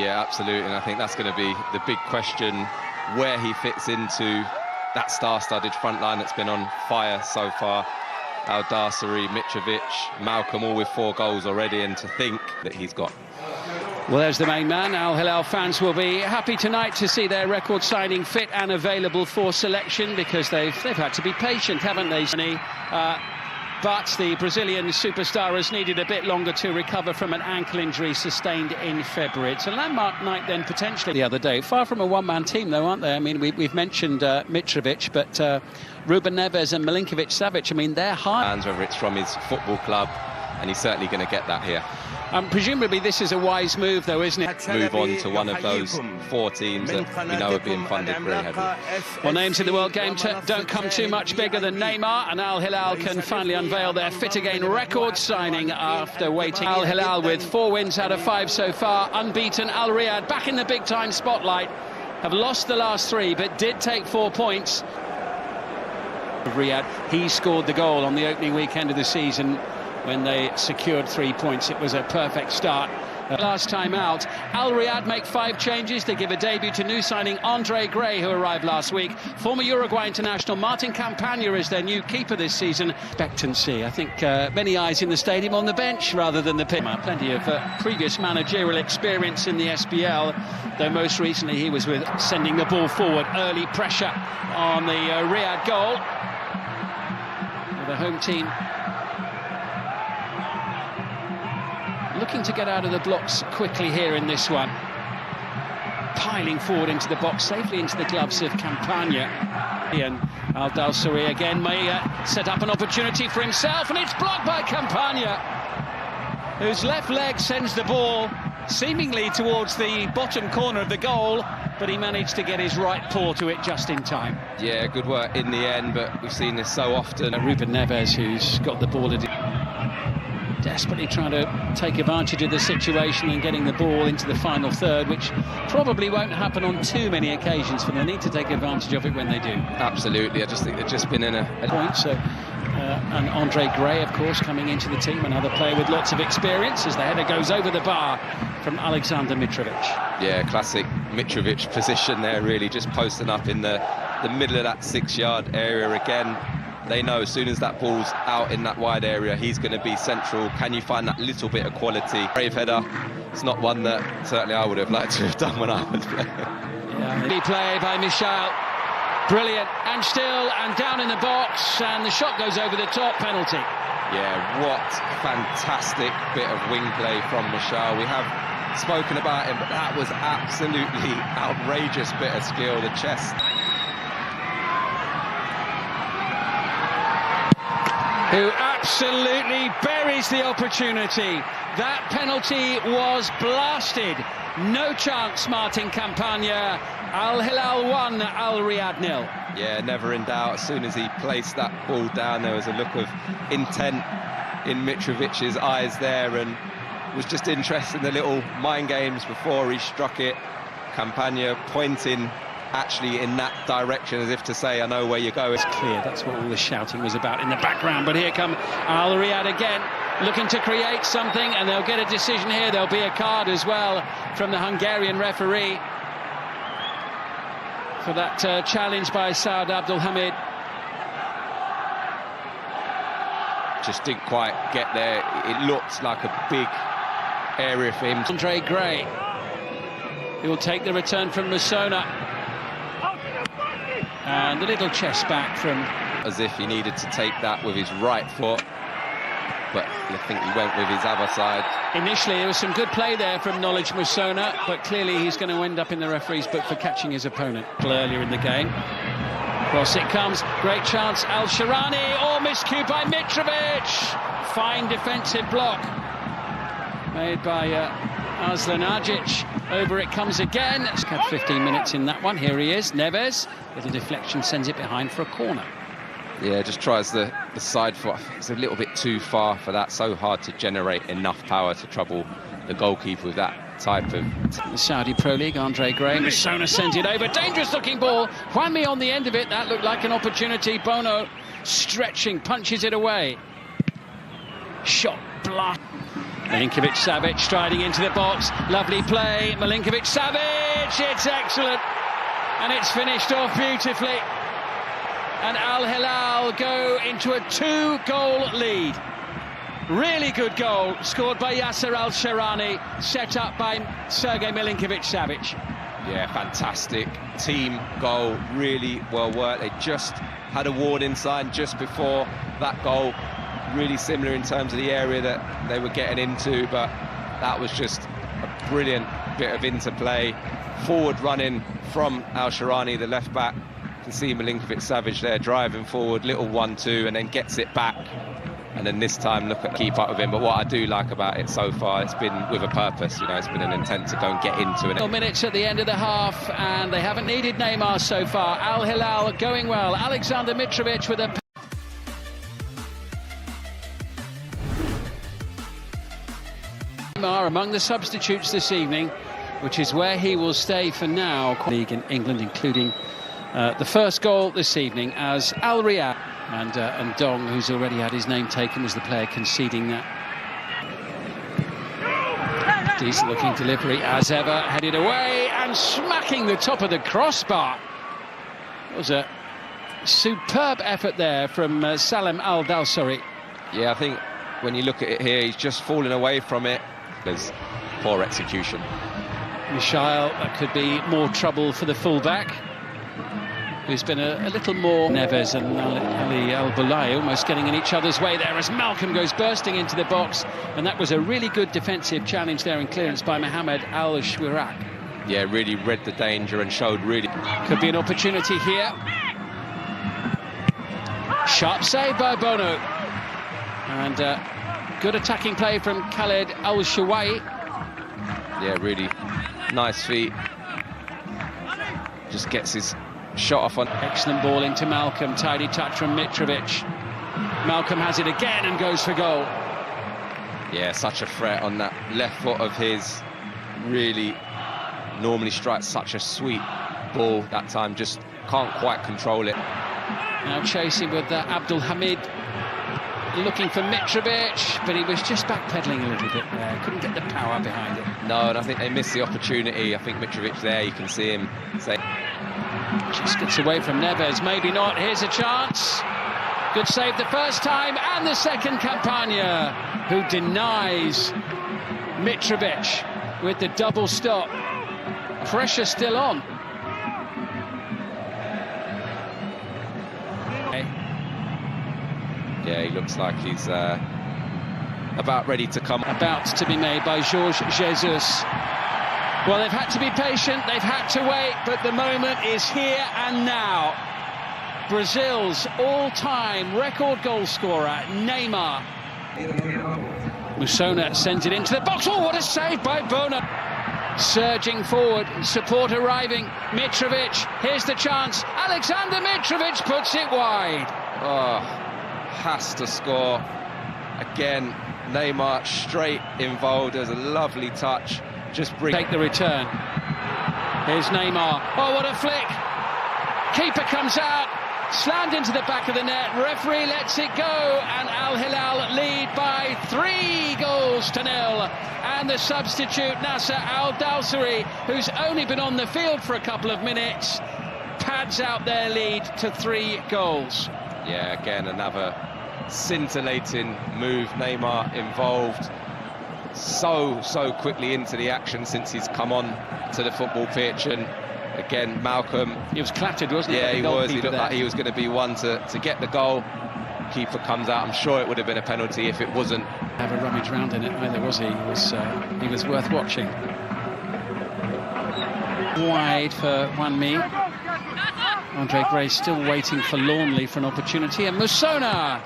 Yeah, absolutely, and I think that's going to be the big question, where he fits into that star-studded front line that's been on fire so far. Al-Dasseri, Mitrovic, Malcolm, all with 4 goals already, and to think that he's got. Well, there's the main man. Al Hilal fans will be happy tonight to see their record signing fit and available for selection, because they've had to be patient, haven't they? But the Brazilian superstar has needed a bit longer to recover from an ankle injury sustained in February. It's a landmark night then, potentially, the other day. Far from a one-man team, though, aren't they? I mean, we've mentioned Mitrovic, but Ruben Neves and Milinkovic-Savic, I mean, they're high. Whether it's from his football club, and he's certainly going to get that here. Presumably this is a wise move, though, isn't it? Move on to one of those 4 teams that we know are being funded very heavily. Well, names in the World Game don't come too much bigger than Neymar, and Al Hilal can finally unveil their fit again record signing after waiting. Al Hilal with 4 wins out of 5 so far, unbeaten. Al Riyadh back in the big-time spotlight, have lost the last 3, but did take 4 points. Riyadh, he scored the goal on the opening weekend of the season when they secured 3 points. It was a perfect start. Last time out, Al Riyadh make 5 changes. They give a debut to new signing Andre Gray, who arrived last week. Former Uruguay international Martin Campagna is their new keeper this season. Expectancy, I think many eyes in the stadium on the bench rather than the pitch. Plenty of previous managerial experience in the SPL, though most recently he was with sending the ball forward. Early pressure on the Riyadh goal. The home team looking to get out of the blocks quickly here in this one. Piling forward into the box, safely into the gloves of Campagna. And Al-Dasseri again may set up an opportunity for himself, and it's blocked by Campagna, whose left leg sends the ball seemingly towards the bottom corner of the goal, but he managed to get his right paw to it just in time. Yeah, good work in the end, but we've seen this so often. Ruben Neves, who's got the ball, desperately trying to take advantage of the situation and getting the ball into the final third, which probably won't happen on too many occasions for them. They need to take advantage of it when they do. Absolutely, I just think they've just been in a point. So, and Andre Gray, of course, coming into the team, another player with lots of experience, as the header goes over the bar from Alexander Mitrovic. Yeah, classic Mitrovic position there, really, just posting up in the middle of that 6-yard area again. They know as soon as that ball's out in that wide area, he's going to be central. Can you find that little bit of quality? Brave header. It's not one that certainly I would have liked to have done when I was playing. Yeah, play by Michel. Brilliant. And still, and down in the box, and the shot goes over the top. Penalty. Yeah, what fantastic bit of wing play from Michel. We have spoken about him, but that was absolutely outrageous bit of skill. The chest. Who absolutely buries the opportunity. That penalty was blasted. No chance, Martin Campagna. Al Hilal 1, Al Riyadh 0. Yeah, never in doubt. As soon as he placed that ball down, there was a look of intent in Mitrovic's eyes there, and was just interested in the little mind games before he struck it. Campagna pointing actually in that direction, as if to say, I know where you're going. It's clear, that's what all the shouting was about in the background. But here come Al Riyadh again, looking to create something, and they'll get a decision here. There'll be a card as well from the Hungarian referee for that challenge by Saad Abdulhamid. Just didn't quite get there. It looked like a big area for him. Andre Gray, he will take the return from Musona. And a little chest back from... As if he needed to take that with his right foot, but I think he went with his other side. Initially, there was some good play there from Knowledge Musona, but clearly he's going to end up in the referee's book for catching his opponent earlier in the game. Cross it comes, great chance, Al-Sharani, miscue by Mitrovic! Fine defensive block made by Aslan Agic. Over it comes again. It's had 15 minutes in that one. Here he is, Neves. Little deflection, sends it behind for a corner. Yeah, just tries the side foot. It's a little bit too far for that. So hard to generate enough power to trouble the goalkeeper with that type of... The Saudi Pro League, Andre Gray. Musona sends it over. Dangerous looking ball. Juanmi on the end of it. That looked like an opportunity. Bono stretching, punches it away. Shot, blast. Milinkovic-Savic striding into the box. Lovely play. Milinkovic-Savic. It's excellent. And it's finished off beautifully. And Al Hilal go into a 2-goal lead. Really good goal, scored by Yasser Al-Sharani, set up by Sergej Milinkovic-Savic. Yeah, fantastic team goal, really well worked. They just had a warning sign just before that goal. Really similar in terms of the area that they were getting into, but that was just a brilliant bit of interplay. Forward running from Al-Sharani, the left back. You can see Milinkovic-Savic there driving forward, little 1-2, and then gets it back. And then this time, look at the keep up with him. But what I do like about it so far, it's been with a purpose. You know, it's been an intent to go and get into it. Minutes at the end of the half, and they haven't needed Neymar so far. Al Hilal going well. Alexander Mitrovic with a... Neymar among the substitutes this evening, which is where he will stay for now. League in England, including the first goal this evening as Al Riyadh. And Dong, who's already had his name taken, was the player conceding that. Decent looking delivery as ever, headed away and smacking the top of the crossbar. It was a superb effort there from Salem Al-Dawsari. Yeah, I think when you look at it here, he's just falling away from it. There's poor execution. Michail, that could be more trouble for the fullback, who's been a little more. Neves and Ali Al-Bulai almost getting in each other's way there as Malcolm goes bursting into the box, and that was a really good defensive challenge there and clearance by Mohamed Al-Shwirak. Yeah, really read the danger and showed really... Could be an opportunity here. Sharp save by Bono. And good attacking play from Khaled Al-Shawai. Yeah, really nice feet. Just gets his shot off on... Excellent ball into Malcolm, tidy touch from Mitrovic. Malcolm has it again and goes for goal. Yeah, such a threat on that left foot of his. Really normally strikes such a sweet ball. That time just can't quite control it. Now chasing with Abdul Hamid, looking for Mitrovic, but he was just backpedaling a little bit there. Couldn't get the power behind it. No, and I think they missed the opportunity. I think Mitrovic there, you can see him say... Just gets away from Neves, maybe not. Here's a chance. Good save the first time, and the second. Campagna, who denies Mitrovic with the double stop. Pressure still on. Yeah, he looks like he's about ready to come. About to be made by Jorge Jesus. Well, they've had to be patient, they've had to wait, but the moment is here and now. Brazil's all-time record goal scorer, Neymar. Musona sends it into the box. Oh, what a save by Bono. Surging forward, support arriving. Mitrovic, here's the chance. Alexander Mitrovic puts it wide. Oh, has to score. Again, Neymar straight involved. There's a lovely touch. Just take the return. Here's Neymar. Oh, what a flick. Keeper comes out, slammed into the back of the net. Referee lets it go, and Al Hilal lead by 3-0. And the substitute, Nasser Al-Dawsari, who's only been on the field for a couple of minutes, pads out their lead to 3 goals. Yeah, again, another scintillating move. Neymar involved so quickly into the action since he's come on to the football pitch. And again, Malcolm, he was clattered, wasn't he? Yeah, he was. He looked like he was going to be one to get the goal. Keeper comes out. I'm sure it would have been a penalty if it wasn't. Have a rummage round in it either, was he? He was worth watching. Wide for Wanmi. Andre Gray still waiting forlornly for an opportunity, and Musona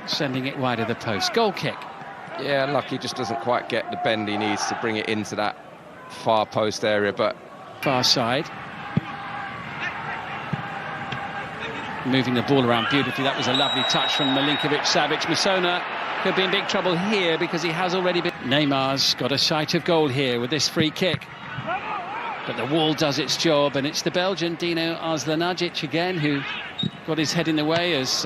sending it wide of the post. Goal kick. Yeah, lucky, just doesn't quite get the bend he needs to bring it into that far post area, but... Far side. Moving the ball around beautifully. That was a lovely touch from Milinkovic-Savic. Musona could be in big trouble here because he has already been... Neymar's got a sight of goal here with this free kick. But the wall does its job, and it's the Belgian Dino Arzlanagic again who got his head in the way as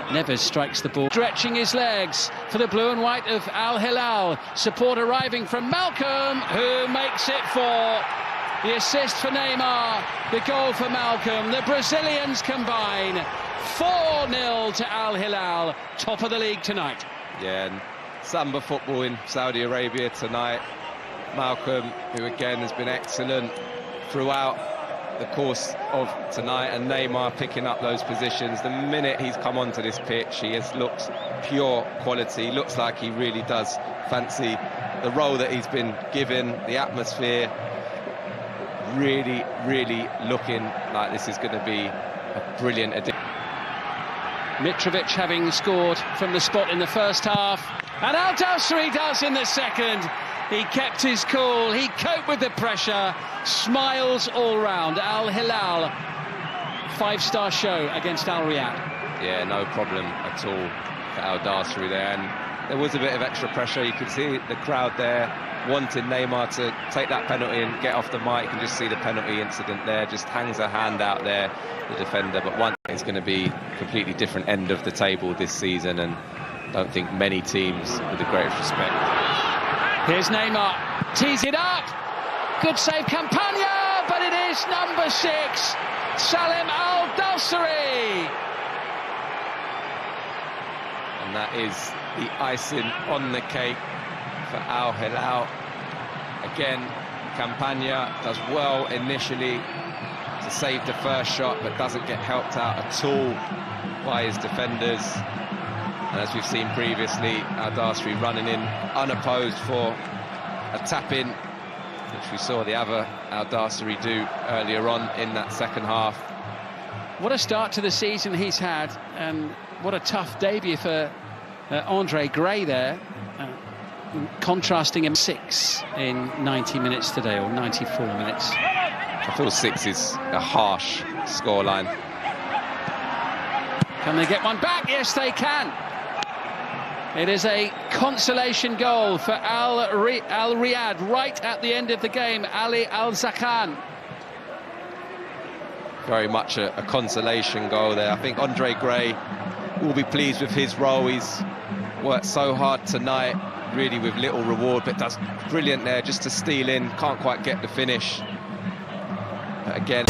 Neves strikes the ball, stretching his legs for the blue and white of Al Hilal. Support arriving from Malcolm, who makes it 4. The assist for Neymar, the goal for Malcolm. The Brazilians combine. 4-0 to Al Hilal, top of the league tonight. Yeah, and Samba football in Saudi Arabia tonight. Malcolm, who again has been excellent throughout the course of tonight, and Neymar picking up those positions. The minute he's come onto this pitch, he has looked pure quality. Looks like he really does fancy the role that he's been given, the atmosphere. Really, really looking like this is going to be a brilliant addition. Mitrovic having scored from the spot in the first half, and Al Dawsari does in the second. He kept his cool, he coped with the pressure, smiles all round. Al Hilal, 5-star show against Al Riyadh. Yeah, no problem at all for Al Dawsari there, and there was a bit of extra pressure. You could see the crowd there wanting Neymar to take that penalty and get off the mark. You can just see the penalty incident there, just hangs a hand out there, the defender. But one is going to be a completely different end of the table this season, and I don't think many teams with the greatest respect. Here's Neymar, tees it up, good save Campagna, but it is number 6, Salem Al Dawsari. And that is the icing on the cake for Al Hilal. Again, Campagna does well initially to save the first shot, but doesn't get helped out at all by his defenders. And as we've seen previously, Al Dawsari running in unopposed for a tap-in, which we saw the other Al Dawsari do earlier on in that second half. What a start to the season he's had, and what a tough debut for Andre Gray there. Contrasting him 6 in 90 minutes today, or 94 minutes. I feel 6 is a harsh scoreline. Can they get one back? Yes, they can. It is a consolation goal for Al Riyadh right at the end of the game. Ali Al-Zakhan. Very much a consolation goal there. I think Andre Gray will be pleased with his role. He's worked so hard tonight, really with little reward, but does brilliant there just to steal in. Can't quite get the finish. But again...